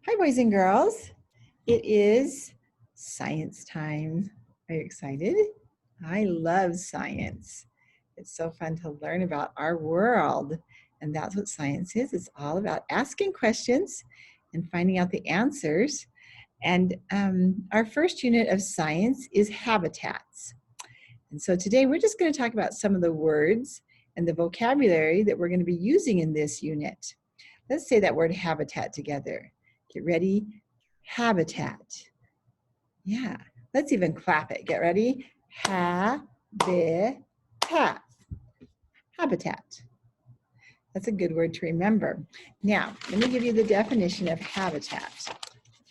Hi, boys and girls. It is science time. Are you excited? I love science. It's so fun to learn about our world. And that's what science is. It's all about asking questions and finding out the answers. And our first unit of science is habitats. And so today we're just going to talk about some of the words and the vocabulary that we're going to be using in this unit. Let's say that word habitat together. Get ready. Habitat. Yeah. Let's even clap it. Get ready. Ha-bi-tat. Habitat. That's a good word to remember. Now, let me give you the definition of habitat.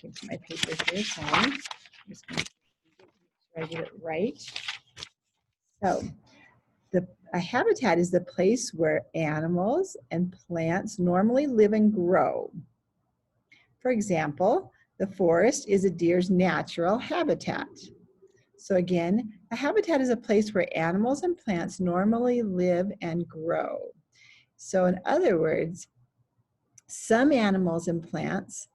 Get my paper here. So I'm just going to make sure I get it right. So, a habitat is the place where animals and plants normally live and grow. For example, the forest is a deer's natural habitat. So again, a habitat is a place where animals and plants normally live and grow. So in other words, some animals and plants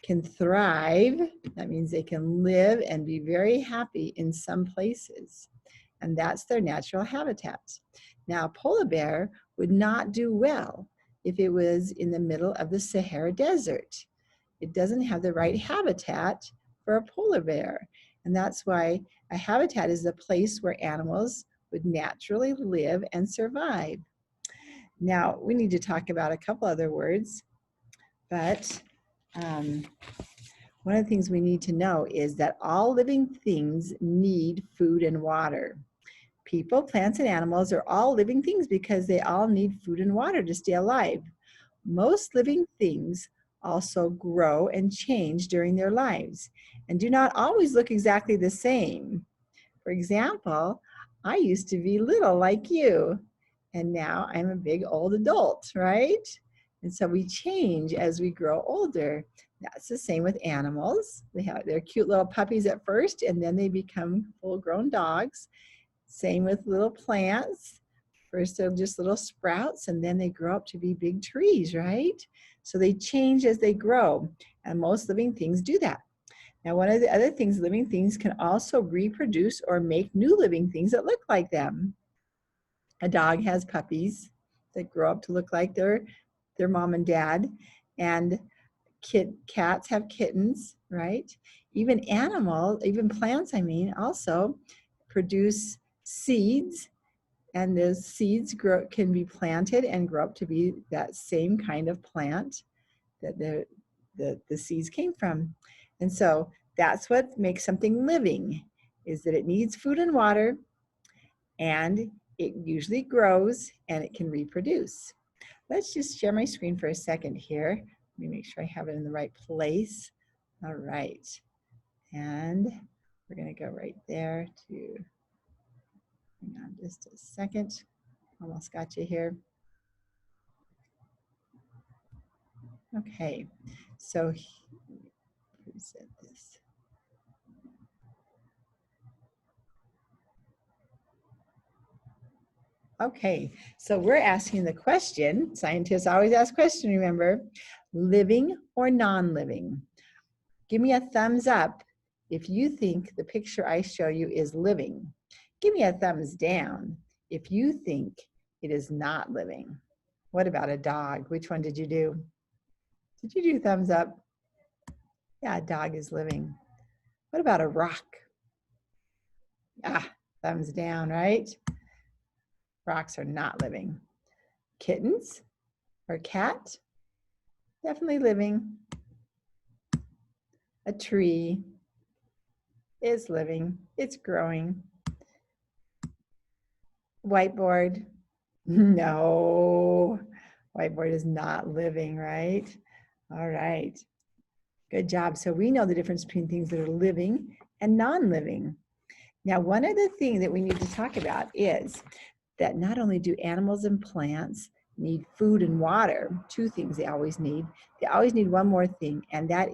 can thrive. That means they can live and be very happy in some places. And that's their natural habitat. Now, a polar bear would not do well if it was in the middle of the Sahara Desert. It doesn't have the right habitat for a polar bear. And that's why a habitat is a place where animals would naturally live and survive. Now, we need to talk about a couple other words, but one of the things we need to know is that all living things need food and water. People, plants, and animals are all living things because they all need food and water to stay alive. Most living things also grow and change during their lives and do not always look exactly the same. For example, I used to be little like you, and now I'm a big old adult, right? And so we change as we grow older. That's the same with animals. They have their cute little puppies at first, and then they become full-grown dogs. Same with little plants. First they're just little sprouts, and then they grow up to be big trees, right? So they change as they grow, and most living things do that. Now, one of the other things, living things can also reproduce or make new living things that look like them. A dog has puppies that grow up to look like their mom and dad, and cats have kittens, right? Even plants, also produce seeds, and those seeds can be planted and grow up to be that same kind of plant that the seeds came from. And so that's what makes something living, is that it needs food and water, and it usually grows, and it can reproduce. Let's just share my screen for a second here. Let me make sure I have it in the right place. All right. And we're going to go right there to, hang on just a second. Almost got you here. Okay. So present this. Okay, so we're asking the question, scientists always ask question, remember, living or non-living? Give me a thumbs up if you think the picture I show you is living. Give me a thumbs down if you think it is not living. What about a dog? Which one did you do? Did you do thumbs up? Yeah, a dog is living. What about a rock? Ah, thumbs down, right? Rocks are not living. Kittens or cat? Definitely living. A tree is living. It's growing. Whiteboard? No. Whiteboard is not living, right? All right. Good job. So we know the difference between things that are living and non-living. Now, one other thing that we need to talk about is that not only do animals and plants need food and water, two things they always need one more thing, and that,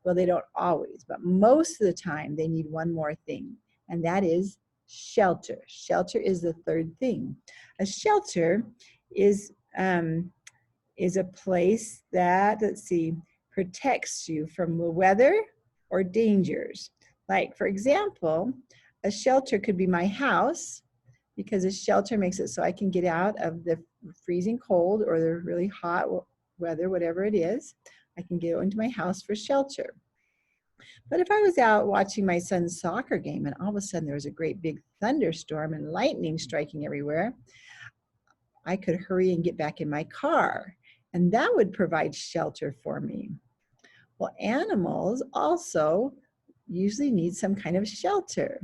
well, they don't always, but most of the time they need one more thing, and that is shelter. Shelter is the third thing. A shelter is a place that, protects you from the weather or dangers. Like, for example, a shelter could be my house, because a shelter makes it so I can get out of the freezing cold or the really hot weather, whatever it is. I can get into my house for shelter. But if I was out watching my son's soccer game and all of a sudden there was a great big thunderstorm and lightning striking everywhere, I could hurry and get back in my car, and that would provide shelter for me. Well, animals also usually need some kind of shelter.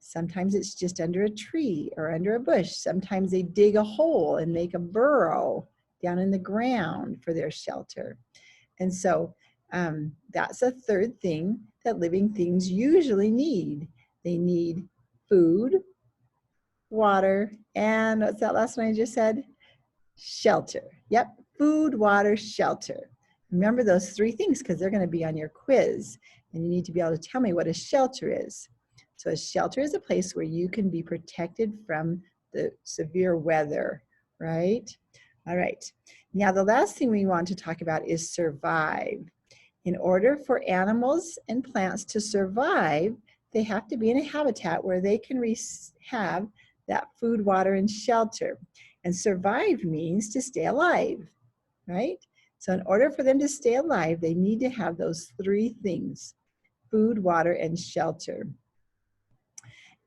Sometimes it's just under a tree or under a bush. Sometimes they dig a hole and make a burrow down in the ground for their shelter. And so that's a third thing that living things usually need. They need food, water, and what's that last one I just said? Shelter. Yep, food, water, shelter. Remember those three things because they're going to be on your quiz, and you need to be able to tell me what a shelter is. So a shelter is a place where you can be protected from the severe weather, right? All right. Now the last thing we want to talk about is survive. In order for animals and plants to survive, they have to be in a habitat where they can have that food, water, and shelter. And survive means to stay alive, right? So in order for them to stay alive, they need to have those three things: food, water, and shelter.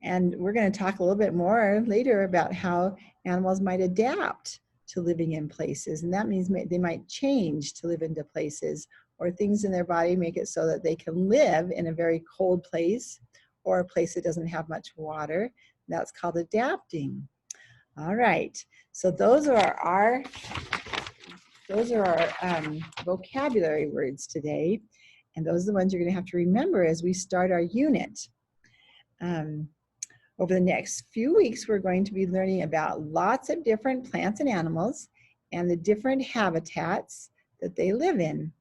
And we're going to talk a little bit more later about how animals might adapt to living in places. And that means they might change to live into places, or things in their body make it so that they can live in a very cold place or a place that doesn't have much water. That's called adapting. All right, so those are our vocabulary words today, and those are the ones you're going to have to remember as we start our unit. Over the next few weeks, we're going to be learning about lots of different plants and animals and the different habitats that they live in.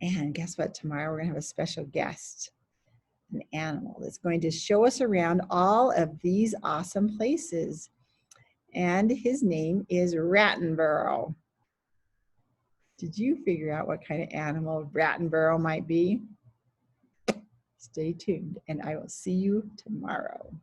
And guess what? Tomorrow we're going to have a special guest, an animal that's going to show us around all of these awesome places. And his name is Rattenborough. Did you figure out what kind of animal Rattenborough might be? Stay tuned, and I will see you tomorrow.